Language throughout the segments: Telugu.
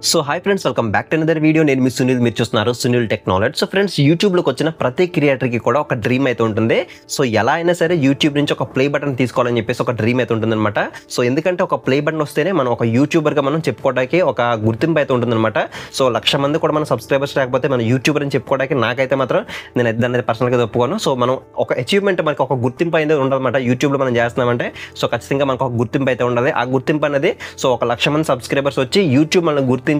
So hi friends, welcome back to another video. నేను మీ సునీల్, మీరు చూస్తున్నారు Sunil tech knowledge. So friends, యూట్యూబ్లోకి వచ్చిన ప్రతి క్రియేటర్కి కూడా ఒక డ్రీమ్ అయితే ఉంటుంది. సో ఎలా అయినా సరే యూట్యూబ్ నుంచి ఒక ప్లే బటన్ తీసుకోవాలని చెప్పేసి ఒక డ్రీమ్ అయితే ఉంటుందన్నమాట. సో ఎందుకంటే ఒక ప్లే బటన్ వస్తేనే మనం ఒక యూట్యూబర్గా మనం చెప్పుకోవడానికి ఒక గుర్తింపు అయితే ఉంటుందన్నమాట. సో 1,00,000 మంది కూడా మన సబ్స్క్రైబర్స్ లేకపోతే మన యూట్యూబర్ అని చెప్పుకోవడానికి నాకైతే మాత్రం నేను దాన్ని పర్సనల్గా ఒప్పుకోను. సో మనం ఒక అచీవ్మెంట్, మనకి ఒక గుర్తింపు అయితే ఉండదన్నమాట. యూట్యూబ్లో మనం చేస్తున్నామంటే సో ఖచ్చితంగా మనకు ఒక గుర్తింపు అయితే ఉండాలి. ఆ గుర్తింపు అనేది సో 1,00,000 మంది సబ్స్క్రైబర్స్ వచ్చి యూట్యూబ్ మనల్ని గుర్తించి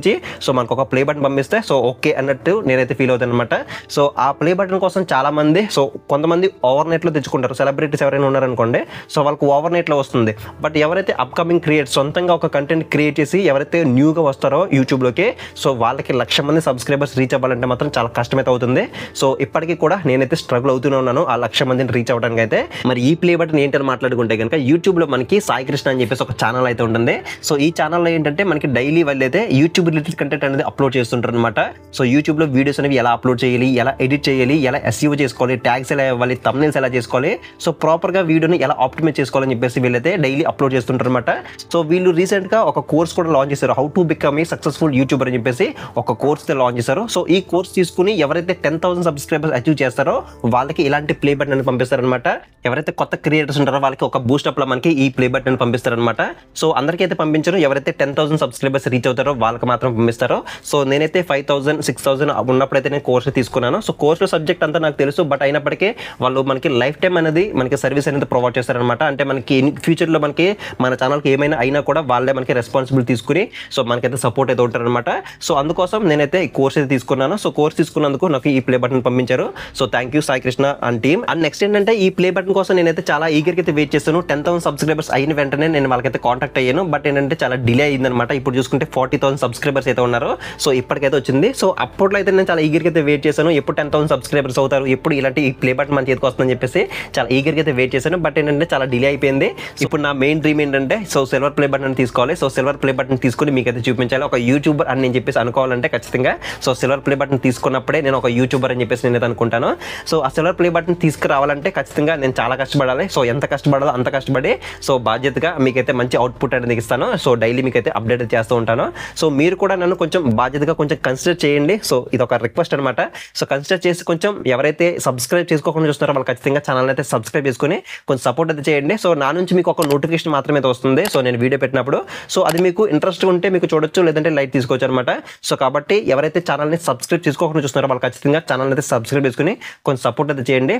సో మనకు ఒక ప్లే బటన్ పంపిస్తే సో ఓకే అన్నట్టు నేనైతే ఫీల్ అవుతాను అనమాట. సో ఆ ప్లే బటన్ కోసం చాలా మంది, సో కొంతమంది ఓవర్ నెట్లో తెచ్చుకుంటారు. సెలబ్రిటీస్ ఎవరైనా ఉన్నారనుకోండి, సో వాళ్ళకి ఓవర్ నెట్లో వస్తుంది. బట్ ఎవరైతే అప్కమింగ్ క్రియేట్ సొంతంగా ఒక కంటెంట్ క్రియేట్ చేసి ఎవరైతే న్యూగా వస్తారో యూట్యూబ్లోకి, సో వాళ్ళకి 1,00,000 మంది సబ్స్క్రైబర్స్ రీచ్ అవ్వాలంటే మాత్రం చాలా కష్టమైతే అవుతుంది. సో ఇప్పటికీ కూడా నేనైతే స్ట్రగుల్ అవుతూనే ఉన్నాను ఆ 1,00,000 మందిని రీచ్ అవ్వడానికి అయితే. మరి ఈ ప్లే బటన్ ఏంటని మాట్లాడుకుంటే కనుక, యూట్యూబ్లో మనకి సాయి కృష్ణ అని చెప్పేసి ఒక ఛానల్ అయితే ఉంటుంది. సో ఈ ఛానల్లో ఏంటంటే మనకి డైలీ వాళ్ళైతే యూట్యూబ్ రిలేటెడ్ కంటెంట్ అనేది అప్లోడ్ చేస్తుంటారు అనమాట. సో యూట్యూబ్లో వీడియోస్ అనేవి ఎలా అప్లోడ్ చేయాలి, ఎలా ఎడిట్ చేయాలి, ఎలా SEO చేసుకోవాలి, ట్యాగ్స్ ఎలా ఇవ్వాలి, థంబ్నెయిల్స్ ఎలా చేసుకోవాలి, సో ప్రాపర్గా వీడియోని ఎలా ఆప్టిమైజ్ చేసుకోవాలని చెప్పేసి వీళ్ళైతే డైలీ అప్లోడ్ చేస్తుంటారు అనమాట. సో వీళ్ళు రీసెంట్గా ఒక కోర్స్ కూడా లాంచ్ చేశారు. How to become a successful YouTuber అని చెప్పేసి ఒక కోర్స్ లాంచ్ చేశారు. సో ఈ కోర్స్ తీసుకుని ఎవరైతే 10,000 సబ్స్క్రైబర్స్ అచీవ్ చేస్తారో వాళ్ళకి ఇలాంటి ప్లే బటన్ అని పంపిస్తారనమాట. ఎవరైతే కొత్త క్రియేటర్స్ ఉంటారో వాళ్ళకి ఒక బూస్టప్లో మనకి ఈ ప్లే బటన్ పంపిస్తారనమాట. సో అందరికీ అయితే పంపించరు. ఎవరైతే 10,000 సబ్స్క్రైబర్స్ రీచ్ అవుతారో వాళ్ళకి మాత్రం పంపిస్తారో. సో నేనైతే 5,000 6,000 ఉన్నప్పుడైతే నేను కోర్స్ తీసుకున్నాను. సో కోర్సులో సబ్జెక్ట్ అంతా నాకు తెలుసు. బట్ అయినప్పటికీ వాళ్ళు మనకి లైఫ్ టైం అనేది మనకి సర్వీస్ అనేది ప్రొవైడ్ చేస్తారనమాట. అంటే మనకి ఫ్యూచర్లో మనకి మన ఛానల్కి ఏమైనా అయినా కూడా వాళ్ళే మనకి రెస్పాన్సిబిలిటీ తీసుకుని సో మనకైతే సపోర్ట్ అయితే ఉంటారనమాట. సో అందుకోసం నేనైతే ఈ కోర్స్ అయితే తీసుకున్నాను. సో కోర్స్ తీసుకున్నందుకు నాకు ఈ ప్లే బటన్ పంపించారు. So thank you Sai Krishna and team. And next ఏంటంటే, ఈ ప్లే బటన్ కోసం నేనైతే చాలా ఈగర్గా అయితే వెయిట్ చేస్తాను. 10,000 సబ్స్క్రైబర్స్ అయిన వెంటనే నేను వాళ్ళకైతే కాంటాక్ట్ అయ్యాను. బట్ ఏంటంటే చాలా డిలే అయిందనమాట. ఇప్పుడు చూసుకుంటే 40,000 సబ్స్క్రైబర్స్ అయితే ఉన్నారు. సో ఇప్పటికైతే వచ్చింది. సో అప్పట్లో అయితే నేను చాలా ఈగర్గా అయితే వెయిట్ చేశాను. ఎప్పుడు 10,000 సబ్స్క్రైబర్స్ అవుతారు, ఎప్పుడు ఇలాంటి ఈ ప్లే బటన్ మన చేతికి వస్తుందని చెప్పేసి చాలా ఈగర్గా అయితే వెయిట్ చేశాను. బట్ ఏంటంటే చాలా డిలే అయిపోయింది. ఇప్పుడు నా మెయిన్ డ్రీమ్ ఏంటంటే, సో సిల్వర్ ప్లే బటన్ తీసుకోవాలి. సో సిల్వర్ ప్లే బటన్ తీసుకుని మీకైతే చూపించాలి. ఒక యూట్యూబర్ అని నేను చెప్పేసి అనుకోవాలంటే ఖచ్చితంగా సో సిల్వర్ ప్లే బటన్ తీసుకున్నప్పుడే నేను ఒక యూట్యూబర్ అని చెప్పేసి నేనైతే అనుకుంటాను. సో ఆ సిల్వర్ ప్లే బటన్ తీసుకురావాలంటే ఖచ్చితంగా నేను చాలా కష్టపడాలి. సో ఎంత కష్టపడాలో అంత కష్టపడి సో బాధ్యతగా మీకైతే మంచి అవుట్పుట్ అనేది ఇస్తాను. సో డైలీ మీకైతే అప్డేట్ చేస్తూ ఉంటాను. సో మీరు కూడా నన్ను కొంచెం బాధ్యతగా కొంచెం కన్సిడర్ చేయండి. సో ఇది ఒక రిక్వెస్ట్ అనమాట. సో కన్సిడర్ చేసి కొంచెం ఎవరైతే సబ్స్క్రైబ్ చేసుకోకుండా చూస్తున్నారో వాళ్ళు ఖచ్చితంగా ఛానల్ అయితే సబ్స్క్రైబ్ చేసుకుని కొంచెం సపోర్ట్ అయితే చేయండి. సో నా నుంచి మీకు ఒక నోటిఫికేషన్ మాత్రమే అయితే వస్తుంది. సో నేను వీడియో పెట్టినప్పుడు సో అది మీకు ఇంట్రెస్ట్ ఉంటే మీకు చూడొచ్చు, లేదంటే లైట్ తీసుకోవచ్చు అనమాట. సో కాబట్టి ఎవరైతే ఛానల్ని సబ్స్క్రైబ్ చేసుకోకుండా చూస్తున్నారో వాళ్ళు ఖచ్చితంగా ఛానల్ అయితే సబ్స్క్రైబ్ చేసుకుని కొంచెం సపోర్ట్ అయితే చేయండి.